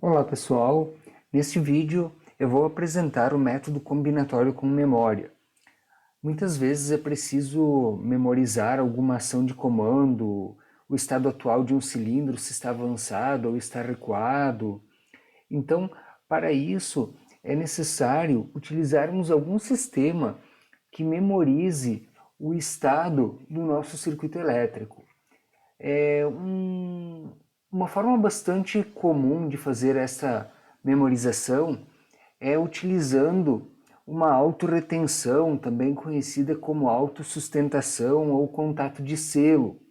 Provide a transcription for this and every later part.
Olá pessoal, neste vídeo eu vou apresentar o método combinatório com memória. Muitas vezes é preciso memorizar alguma ação de comando, o estado atual de um cilindro, se está avançado ou está recuado. Então, para isso é necessário utilizarmos algum sistema que memorize o estado do nosso circuito elétrico. Uma forma bastante comum de fazer essa memorização é utilizando uma autorretenção, também conhecida como autossustentação ou contato de selo.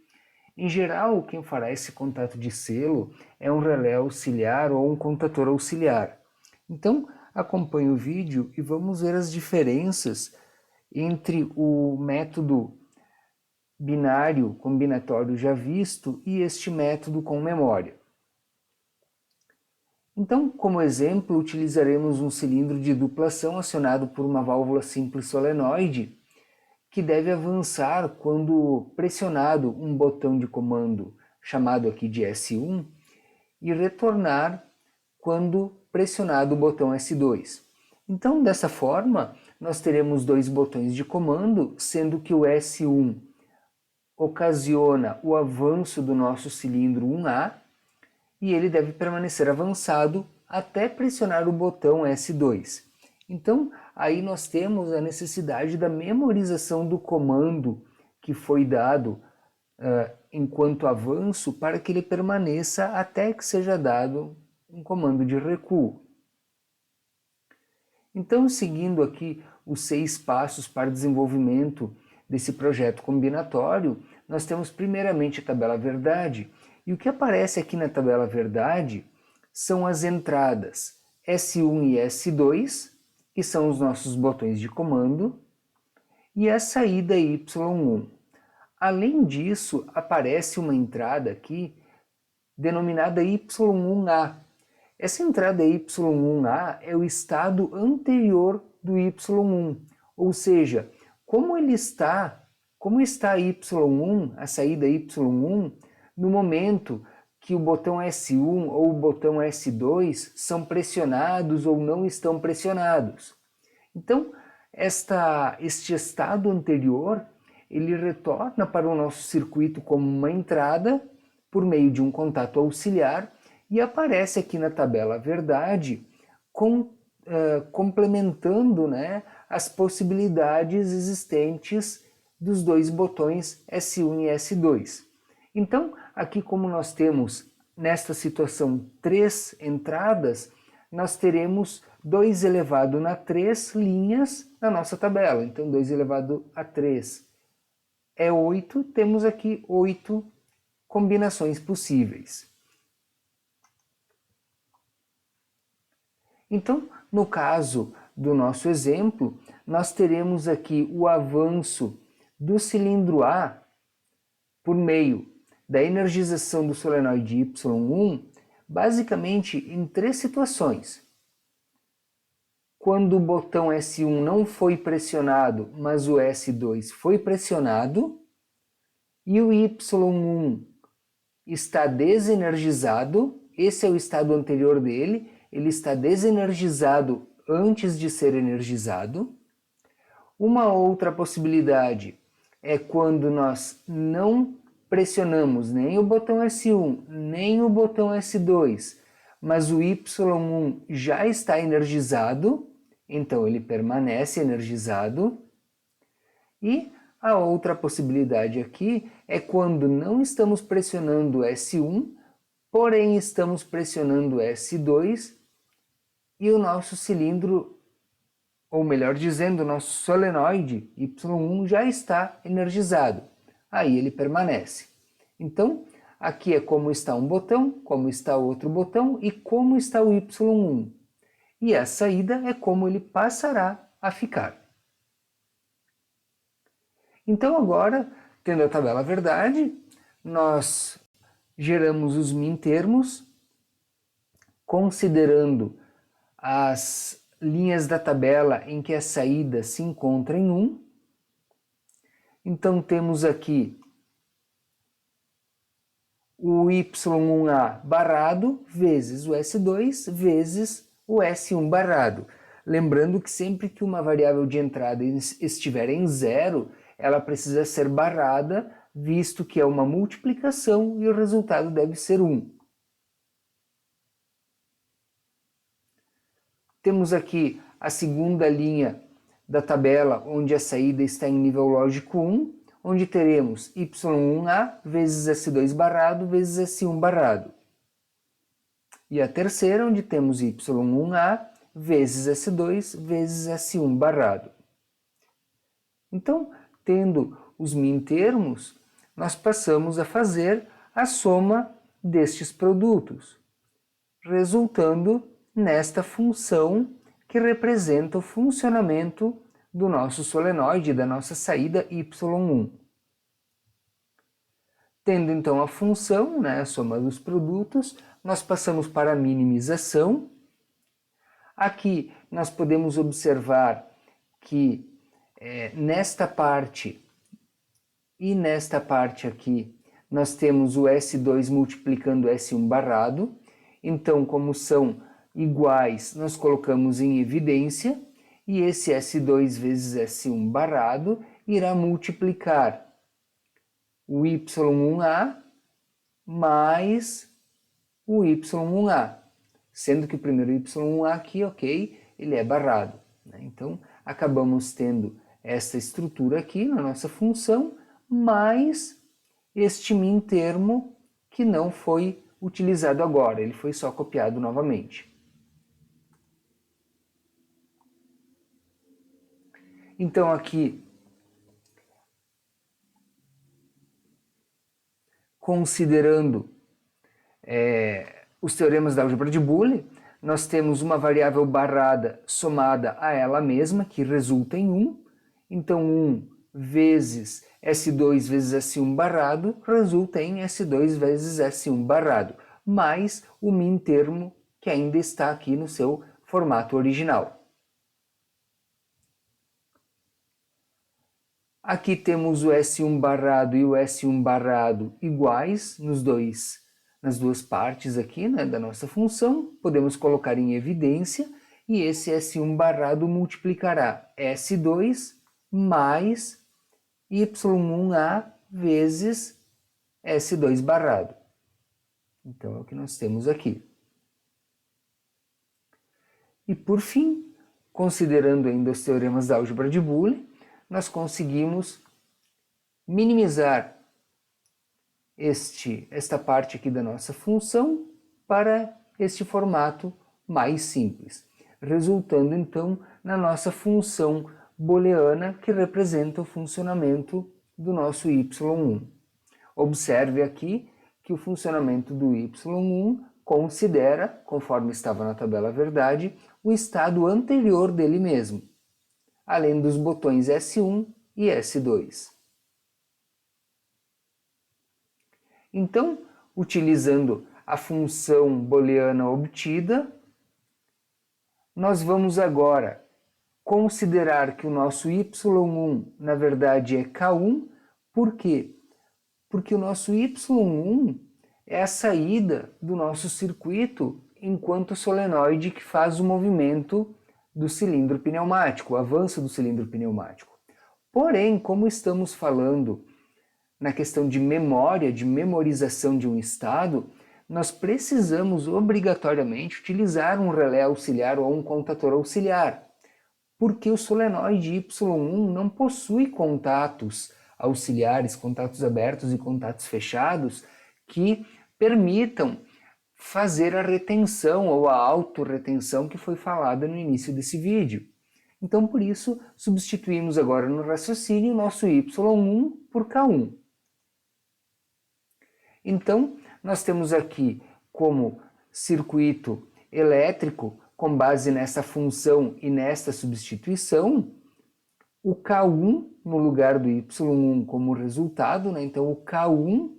Em geral, quem fará esse contato de selo é um relé auxiliar ou um contator auxiliar. Então, acompanhe o vídeo e vamos ver as diferenças entre o método binário combinatório já visto e este método com memória. Então, como exemplo, utilizaremos um cilindro de duplação acionado por uma válvula simples solenoide que deve avançar quando pressionado um botão de comando, chamado aqui de S1, e retornar quando pressionado o botão S2. Então, dessa forma, nós teremos dois botões de comando, sendo que o S1 ocasiona o avanço do nosso cilindro 1A e ele deve permanecer avançado até pressionar o botão S2. Então, aí nós temos a necessidade da memorização do comando que foi dado enquanto avanço para que ele permaneça até que seja dado um comando de recuo. Então, seguindo aqui os 6 passos para desenvolvimento desse projeto combinatório, nós temos primeiramente a tabela verdade, e o que aparece aqui na tabela verdade são as entradas S1 e S2, que são os nossos botões de comando, e a saída Y1. Além disso, aparece uma entrada aqui denominada Y1A. Essa entrada Y1A é o estado anterior do Y1, ou seja, como está a Y1, a saída Y1, no momento que o botão S1 ou o botão S2 são pressionados ou não estão pressionados. Então, este estado anterior, ele retorna para o nosso circuito como uma entrada por meio de um contato auxiliar e aparece aqui na tabela verdade complementando, né, as possibilidades existentes dos dois botões S1 e S2. Então, aqui como nós temos nesta situação 3 entradas, nós teremos 2 elevado na 3 linhas na nossa tabela. Então, 2 elevado a 3 é 8, temos aqui 8 combinações possíveis. Então, no caso do nosso exemplo, nós teremos aqui o avanço do cilindro A por meio da energização do solenoide Y1, basicamente em 3 situações. Quando o botão S1 não foi pressionado, mas o S2 foi pressionado, e o Y1 está desenergizado, esse é o estado anterior dele, ele está desenergizado antes de ser energizado. Uma outra possibilidade é quando nós não pressionamos nem o botão S1, nem o botão S2, mas o Y1 já está energizado, então ele permanece energizado. E a outra possibilidade aqui é quando não estamos pressionando S1, porém estamos pressionando S2 e o nosso cilindro, ou melhor dizendo, o nosso solenoide Y1 já está energizado. Aí ele permanece. Então, aqui é como está um botão, como está outro botão e como está o Y1. E a saída é como ele passará a ficar. Então agora, tendo a tabela verdade, nós geramos os mintermos, considerando as linhas da tabela em que a saída se encontra em 1. Então temos aqui o Y1A barrado vezes o S2 vezes o S1 barrado. Lembrando que sempre que uma variável de entrada estiver em zero, ela precisa ser barrada, visto que é uma multiplicação e o resultado deve ser 1. Temos aqui a segunda linha da tabela, onde a saída está em nível lógico 1, onde teremos Y1A vezes S2 barrado vezes S1 barrado. E a terceira, onde temos Y1A vezes S2 vezes S1 barrado. Então, tendo os mintermos, nós passamos a fazer a soma destes produtos, resultando nesta função que representa o funcionamento do nosso solenoide, da nossa saída Y1. Tendo então a função, a soma dos produtos, nós passamos para a minimização. Aqui nós podemos observar que nesta parte e nesta parte aqui nós temos o S2 multiplicando S1 barrado. Então, como são iguais, nós colocamos em evidência, e esse S2 vezes S1 barrado irá multiplicar o Y1A mais o Y1A, sendo que o primeiro Y1A aqui, ok, ele é barrado. Então, acabamos tendo esta estrutura aqui na nossa função, mais este mintermo que não foi utilizado agora, ele foi só copiado novamente. Então aqui, considerando os teoremas da álgebra de Boole, nós temos uma variável barrada somada a ela mesma, que resulta em 1. Então 1 vezes S2 vezes S1 barrado resulta em S2 vezes S1 barrado, mais o mintermo que ainda está aqui no seu formato original. Aqui temos o S1 barrado e o S1 barrado iguais nas duas partes aqui, da nossa função. Podemos colocar em evidência, e esse S1 barrado multiplicará S2 mais Y1A vezes S2 barrado. Então é o que nós temos aqui. E por fim, considerando ainda os teoremas da álgebra de Boole, nós conseguimos minimizar esta parte aqui da nossa função para este formato mais simples, resultando então na nossa função booleana que representa o funcionamento do nosso y1. Observe aqui que o funcionamento do y1 considera, conforme estava na tabela verdade, o estado anterior dele mesmo, além dos botões S1 e S2. Então, utilizando a função booleana obtida, nós vamos agora considerar que o nosso y1, na verdade, é K1. Por quê? Porque o nosso y1 é a saída do nosso circuito enquanto solenoide que faz o movimento do cilindro pneumático, o avanço do cilindro pneumático. Porém, como estamos falando na questão de memória, de memorização de um estado, nós precisamos obrigatoriamente utilizar um relé auxiliar ou um contator auxiliar, porque o solenoide Y1 não possui contatos auxiliares, contatos abertos e contatos fechados que permitam fazer a retenção ou a autorretenção que foi falada no início desse vídeo. Então, por isso, substituímos agora no raciocínio o nosso Y1 por K1. Então, nós temos aqui como circuito elétrico, com base nessa função e nesta substituição, o K1 no lugar do Y1 como resultado, então o K1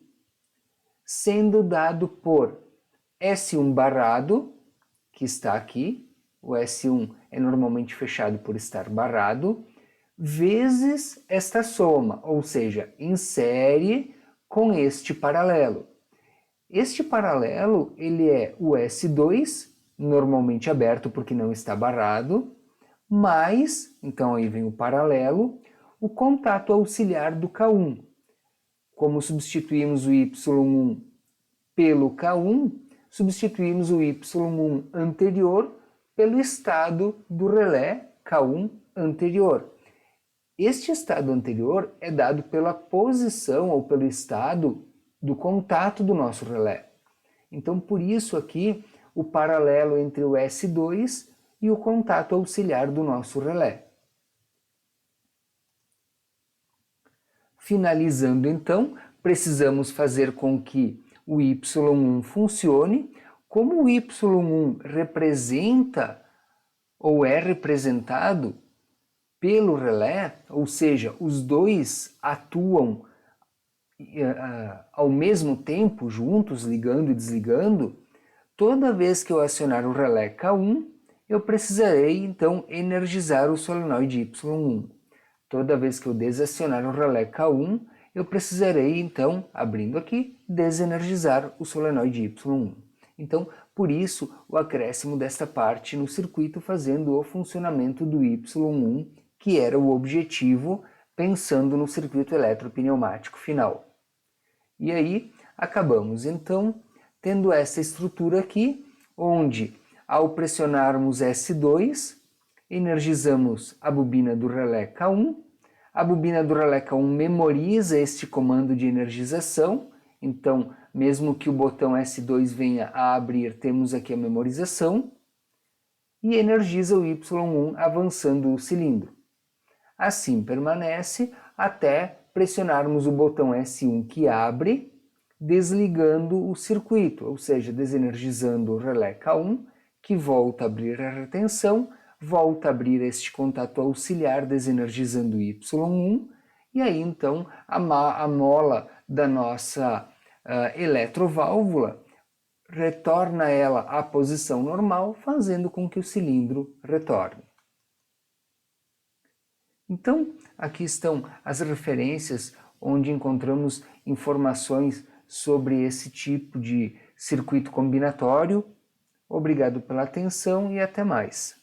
sendo dado por S1 barrado, que está aqui, o S1 é normalmente fechado por estar barrado, vezes esta soma, ou seja, em série com este paralelo. Este paralelo ele é o S2, normalmente aberto porque não está barrado, mais, então aí vem o paralelo, o contato auxiliar do K1. Como substituímos o Y1 pelo K1, substituímos o Y1 anterior pelo estado do relé K1 anterior. Este estado anterior é dado pela posição ou pelo estado do contato do nosso relé. Então, por isso aqui, o paralelo entre o S2 e o contato auxiliar do nosso relé. Finalizando então, precisamos fazer com que o Y1 funcione. Como o Y1 representa ou é representado pelo relé, ou seja, os dois atuam ao mesmo tempo, juntos, ligando e desligando, toda vez que eu acionar o relé K1, eu precisarei então energizar o solenoide Y1. Toda vez que eu desacionar o relé K1, eu precisarei então, abrindo aqui, desenergizar o solenoide Y1. Então, por isso, o acréscimo desta parte no circuito fazendo o funcionamento do Y1, que era o objetivo, pensando no circuito eletropneumático final. E aí, acabamos então tendo essa estrutura aqui, onde ao pressionarmos S2, energizamos a bobina do relé K1, a bobina do relé K1 memoriza este comando de energização, então mesmo que o botão S2 venha a abrir, temos aqui a memorização, e energiza o Y1 avançando o cilindro. Assim permanece até pressionarmos o botão S1 que abre, desligando o circuito, ou seja, desenergizando o relé K1, que volta a abrir a retenção, volta a abrir este contato auxiliar, desenergizando o Y1, e aí então a mola da nossa eletroválvula retorna ela à posição normal, fazendo com que o cilindro retorne. Então, aqui estão as referências onde encontramos informações sobre esse tipo de circuito combinatório. Obrigado pela atenção e até mais.